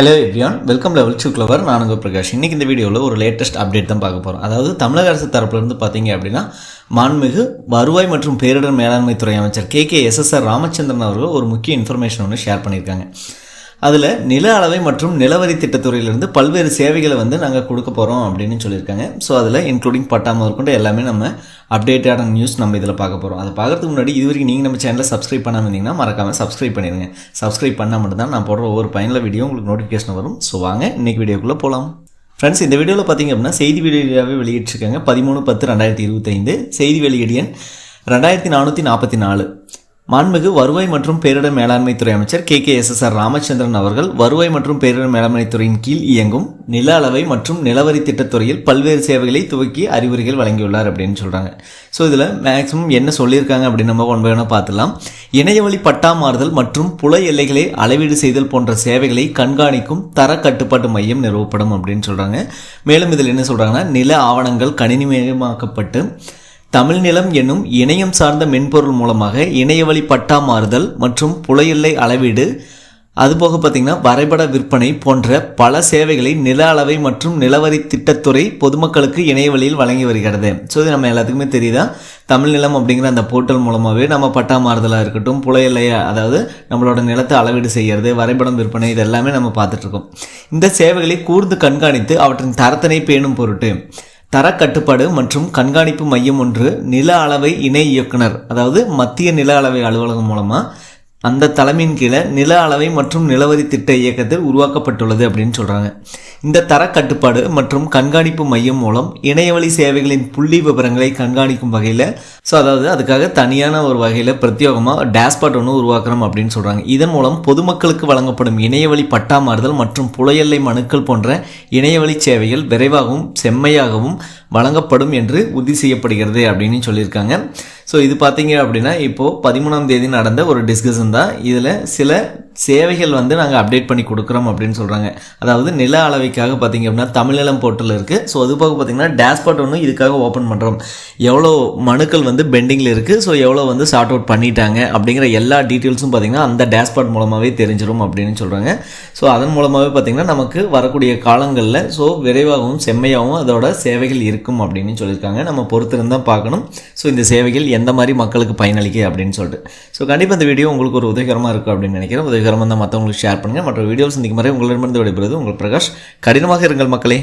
Hello everyone, welcome level 2 clever. நான் உங்கள் பிரகாஷ். இன்றைக்கி இந்த வீடியோவில் ஒரு லேட்டஸ்ட் அப்டேட் தான் பார்க்க போகிறோம். அதாவது தமிழக அரசு தரப்புலேருந்து பார்த்தீங்க அப்படின்னா, மாண்புமிகு வருவாய் மற்றும் பேரிடர் மேலாண்மை துறை அமைச்சர் KKSSR ராமச்சந்திரன் அவர்கள் ஒரு முக்கிய இன்ஃபர்மேஷன் ஒன்று ஷேர் பண்ணியிருக்காங்க. அதில் நில அளவை மற்றும் நிலவரி திட்டத்துறையிலிருந்து பல்வேறு சேவைகளை நாங்கள் கொடுக்க போகிறோம் அப்படின்னு சொல்லியிருக்காங்க. ஸோ அதில் இன்க்ளூடிங் பட்டா முதற்கொண்டு எல்லாமே நம்ம அப்டேட்டான நியூஸ் நம்ம இதில் பார்க்க போகிறோம். அதை பார்க்கறதுக்கு முன்னாடி இது வரைக்கும் நீங்கள் நம்ம சேனலில் சப்ஸ்கிரைப் பண்ணாமல் இருந்தீங்கன்னா மறக்காமல் சப்ஸ்கிரைப் பண்ணிடுங்க. சப்ஸ்கிரைப் பண்ணால் மட்டும்தான் நான் போடுற ஒவ்வொரு பயனுள்ள வீடியோ உங்களுக்கு நோட்டிஃபிகேஷன் வரும். ஸோ வாங்க இன்றைக்கி வீடியோக்குள்ளே போகலாம். ஃப்ரெண்ட்ஸ், இந்த வீடியோவில் பார்த்தீங்க அப்படின்னா செய்தி வெளியீடாகவே வெளியிட்டிருக்காங்க. 13/10/2025 செய்தி வெளியீடு எண் 2444. மாண்புமிகு வருவாய் மற்றும் பேரிடர் மேலாண்மை துறை அமைச்சர் KKSSR ராமச்சந்திரன் அவர்கள் வருவாய் மற்றும் பேரிடர் மேலாண்மை துறையின் கீழ் இயங்கும் நில அளவை மற்றும் நிலவரி திட்டத்துறையில் பல்வேறு சேவைகளை துவக்கி அறிவுரைகள் வழங்கியுள்ளார் அப்படின்னு சொல்கிறாங்க. ஸோ இதில் மேக்ஸிமம் என்ன சொல்லியிருக்காங்க அப்படின்னு நம்ம ஒன் பை ஒன்னாக பார்த்துலாம். இணையவழி பட்டா மாறுதல் மற்றும் புல எல்லைகளை அளவீடு செய்தல் போன்ற சேவைகளை கண்காணிக்கும் தர கட்டுப்பாட்டு மையம் நிறுவப்படும் அப்படின்னு சொல்கிறாங்க. மேலும் இதில் என்ன சொல்கிறாங்கன்னா, நில ஆவணங்கள் கணினிமயமாக்கப்பட்டு தமிழ் நிலம் என்னும் இணையம் சார்ந்த மென்பொருள் மூலமாக இணையவழி பட்டா மாறுதல் மற்றும் புல எல்லை அளவீடு, அதுபோக பார்த்திங்கன்னா வரைபட விற்பனை போன்ற பல சேவைகளை நில அளவை மற்றும் நிலவரி திட்டத்துறை பொதுமக்களுக்கு இணையவழியில் வழங்கி வருகிறது. ஸோ இது நம்ம எல்லாத்துக்குமே தெரியுதா, தமிழ் நிலம் அப்படிங்கிற அந்த போர்ட்டல் மூலமாகவே நம்ம பட்டா மாறுதலாக இருக்கட்டும், புல எல்லையை அதாவது நம்மளோட நிலத்தை அளவீடு செய்கிறது, வரைபடம் விற்பனை, இது எல்லாமே நம்ம பார்த்துட்ருக்கோம். இந்த சேவைகளை கூர்ந்து கண்காணித்து அவற்றின் தரத்தினை பேணும் பொருட்டு தர கட்டுப்பாடு மற்றும் கண்காணிப்பு மையம் ஒன்று நில அளவை இணை இயக்குனர், அதாவது மத்திய நில அளவை அலுவலகம் மூலமாக அந்த தலைமையின் கீழே நில அளவை மற்றும் நிலவரி திட்ட இயக்கத்தில் உருவாக்கப்பட்டுள்ளது அப்படின்னு சொல்கிறாங்க. இந்த தர கட்டுப்பாடு மற்றும் கண்காணிப்பு மையம் மூலம் இணையவழி சேவைகளின் புள்ளி விவரங்களை கண்காணிக்கும் வகையில், ஸோ அதாவது அதுக்காக தனியான ஒரு வகையில் பிரத்யேகமாக டேஷ்பாட் ஒன்று உருவாக்குறோம் அப்படின்னு சொல்கிறாங்க. இதன் மூலம் பொதுமக்களுக்கு வழங்கப்படும் இணையவழி பட்டா மாறுதல் மற்றும் புல எல்லை மனுக்கள் போன்ற இணையவழி சேவைகள் விரைவாகவும் செம்மையாகவும் வழங்கப்படும் என்று உறுதி செய்யப்படுகிறது அப்படின்னு சொல்லியிருக்காங்க. ஸோ இது பார்த்தீங்க அப்படின்னா இப்போது 13ஆம் தேதி நடந்த ஒரு டிஸ்கஷன் தான். இதில் சில சேவைகள் நாங்கள் அப்டேட் பண்ணி கொடுக்குறோம் அப்படின்னு சொல்கிறாங்க. அதாவது நில அளவைக்காக பார்த்திங்க அப்படின்னா தமிழ்நிலம் போர்ட்டல் இருக்குது. ஸோ அது போக பார்த்திங்கன்னா டேஷ்பாட் ஒன்று இதுக்காக ஓப்பன் பண்ணுறோம். எவ்வளோ மனுக்கள் பெண்டிங்கில் இருக்குது, ஸோ எவ்வளோ சார்ட் அவுட் பண்ணிட்டாங்க அப்படிங்கிற எல்லா டீட்டெயில்ஸும் பார்த்திங்கன்னா அந்த டேஷ்பாட் மூலமாகவே தெரிஞ்சிடும் அப்படின்னு சொல்கிறாங்க. ஸோ அதன் மூலமாகவே பார்த்திங்கன்னா நமக்கு வரக்கூடிய காலங்களில் ஸோ விரைவாகவும் செம்மையாகவும் அதோட சேவைகள் இருக்கும் அப்படின்னு சொல்லியிருக்காங்க. நம்ம பொறுத்திருந்தால் பார்க்கணும். ஸோ இந்த சேவைகள் எந்த மாதிரி மக்களுக்கு பயனளிக்க அப்படின்னு சொல்லிட்டு. ஸோ கண்டிப்பாக இந்த வீடியோ உங்களுக்கு ஒரு உதவிகரமாக இருக்கும் அப்படின்னு நினைக்கிறேன். உதவிகரமாக தான் மற்றவங்களுக்கு ஷேர் பண்ணுங்கள். மற்ற வீடியோஸ் சந்திக்கும் வரை உங்களிடமிருந்து விடைபெறுவது உங்கள் பிரகாஷ். கடினமாக இருங்கள் மக்களே.